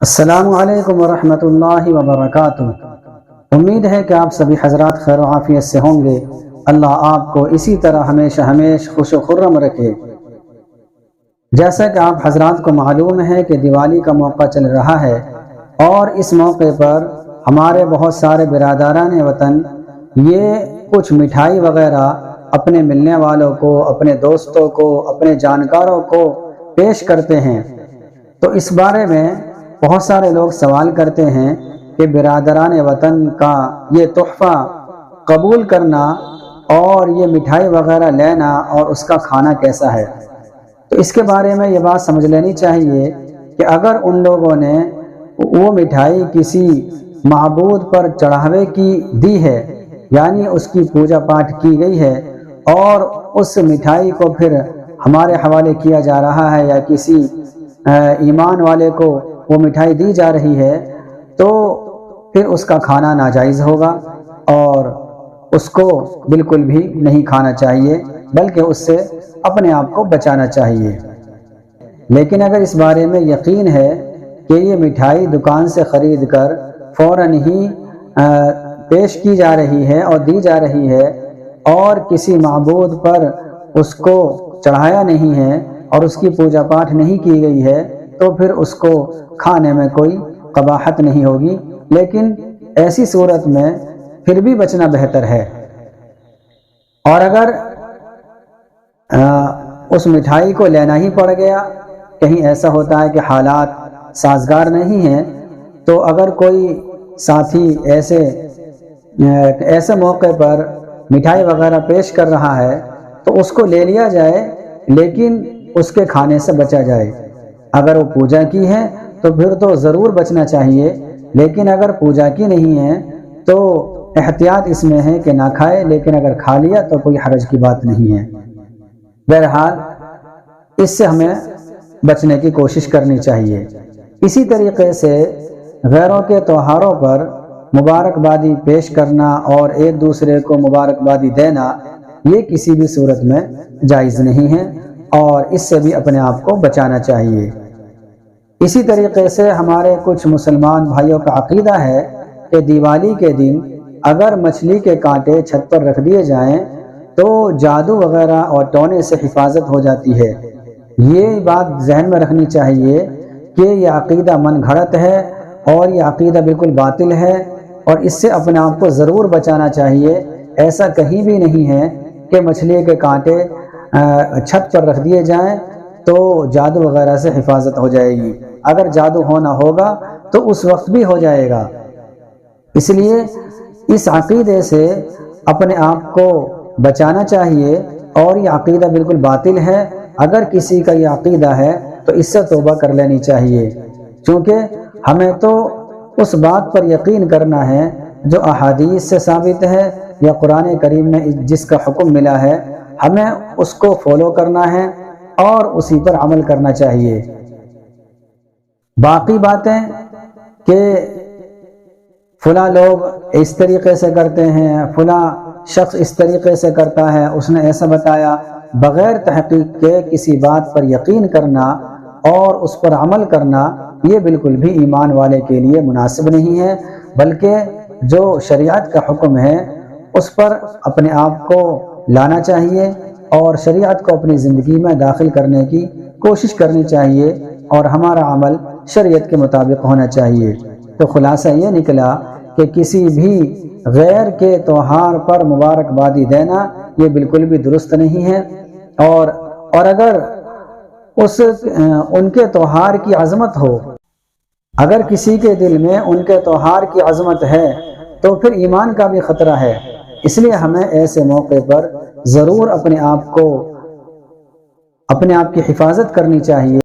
السلام علیکم ورحمۃ اللہ وبرکاتہ۔ امید ہے کہ آپ سبھی حضرات خیر و عافیت سے ہوں گے۔ اللہ آپ کو اسی طرح ہمیشہ خوش و خرم رکھے۔ جیسا کہ آپ حضرات کو معلوم ہے کہ دیوالی کا موقع چل رہا ہے، اور اس موقع پر ہمارے بہت سارے برادران وطن یہ کچھ مٹھائی وغیرہ اپنے ملنے والوں کو، اپنے دوستوں کو، اپنے جانکاروں کو پیش کرتے ہیں۔ تو اس بارے میں بہت سارے لوگ سوال کرتے ہیں کہ برادران وطن کا یہ تحفہ قبول کرنا اور یہ مٹھائی وغیرہ لینا اور اس کا کھانا کیسا ہے۔ تو اس کے بارے میں یہ بات سمجھ لینی چاہیے کہ اگر ان لوگوں نے وہ مٹھائی کسی معبود پر چڑھاوے کی دی ہے، یعنی اس کی پوجا پاٹ کی گئی ہے، اور اس مٹھائی کو پھر ہمارے حوالے کیا جا رہا ہے یا کسی ایمان والے کو وہ مٹھائی دی جا رہی ہے، تو پھر اس کا کھانا ناجائز ہوگا اور اس کو بالکل بھی نہیں کھانا چاہیے، بلکہ اس سے اپنے آپ کو بچانا چاہیے۔ لیکن اگر اس بارے میں یقین ہے کہ یہ مٹھائی دکان سے خرید کر فوراً ہی پیش کی جا رہی ہے اور دی جا رہی ہے، اور کسی معبود پر اس کو چڑھایا نہیں ہے اور اس کی پوجا پاٹ نہیں کی گئی ہے، تو پھر اس کو کھانے میں کوئی قباحت نہیں ہوگی۔ لیکن ایسی صورت میں پھر بھی بچنا بہتر ہے۔ اور اگر اس مٹھائی کو لینا ہی پڑ گیا، کہیں ایسا ہوتا ہے کہ حالات سازگار نہیں ہیں، تو اگر کوئی ساتھی ایسے موقع پر مٹھائی وغیرہ پیش کر رہا ہے تو اس کو لے لیا جائے، لیکن اس کے کھانے سے بچا جائے۔ اگر وہ پوجا کی ہے تو پھر تو ضرور بچنا چاہیے، لیکن اگر پوجا کی نہیں ہے تو احتیاط اس میں ہے کہ نہ کھائے، لیکن اگر کھا لیا تو کوئی حرج کی بات نہیں ہے۔ بہرحال اس سے ہمیں بچنے کی کوشش کرنی چاہیے۔ اسی طریقے سے غیروں کے تہواروں پر مبارکبادی پیش کرنا اور ایک دوسرے کو مبارکبادی دینا، یہ کسی بھی صورت میں جائز نہیں ہے، اور اس سے بھی اپنے آپ کو بچانا چاہیے۔ اسی طریقے سے ہمارے کچھ مسلمان بھائیوں کا عقیدہ ہے کہ دیوالی کے دن اگر مچھلی کے کانٹے چھت پر رکھ دیے جائیں تو جادو وغیرہ اور ٹونے سے حفاظت ہو جاتی ہے۔ یہ بات ذہن میں رکھنی چاہیے کہ یہ عقیدہ من گھڑت ہے اور یہ عقیدہ بالکل باطل ہے، اور اس سے اپنے آپ کو ضرور بچانا چاہیے۔ ایسا کہیں بھی نہیں ہے کہ مچھلی کے کانٹے چھت پر رکھ دیے جائیں تو جادو وغیرہ سے حفاظت ہو جائے گی۔ اگر جادو ہونا ہوگا تو اس وقت بھی ہو جائے گا۔ اس لیے اس عقیدے سے اپنے آپ کو بچانا چاہیے، اور یہ عقیدہ بالکل باطل ہے۔ اگر کسی کا یہ عقیدہ ہے تو اس سے توبہ کر لینی چاہیے، چونکہ ہمیں تو اس بات پر یقین کرنا ہے جو احادیث سے ثابت ہے یا قرآن کریم میں جس کا حکم ملا ہے، ہمیں اس کو فالو کرنا ہے اور اسی پر عمل کرنا چاہیے۔ باقی باتیں کہ فلاں لوگ اس طریقے سے کرتے ہیں، فلاں شخص اس طریقے سے کرتا ہے، اس نے ایسا بتایا، بغیر تحقیق کے کسی بات پر یقین کرنا اور اس پر عمل کرنا، یہ بالکل بھی ایمان والے کے لیے مناسب نہیں ہے، بلکہ جو شریعت کا حکم ہے اس پر اپنے آپ کو لانا چاہیے اور شریعت کو اپنی زندگی میں داخل کرنے کی کوشش کرنی چاہیے، اور ہمارا عمل شریعت کے مطابق ہونا چاہیے۔ تو خلاصہ یہ نکلا کہ کسی بھی غیر کے تہوار پر مبارکبادی دینا یہ بالکل بھی درست نہیں ہے، اور اگر ان کے تہوار کی عظمت ہو، اگر کسی کے دل میں ان کے تہوار کی عظمت ہے تو پھر ایمان کا بھی خطرہ ہے۔ اس لیے ہمیں ایسے موقع پر ضرور اپنے آپ کی حفاظت کرنی چاہیے۔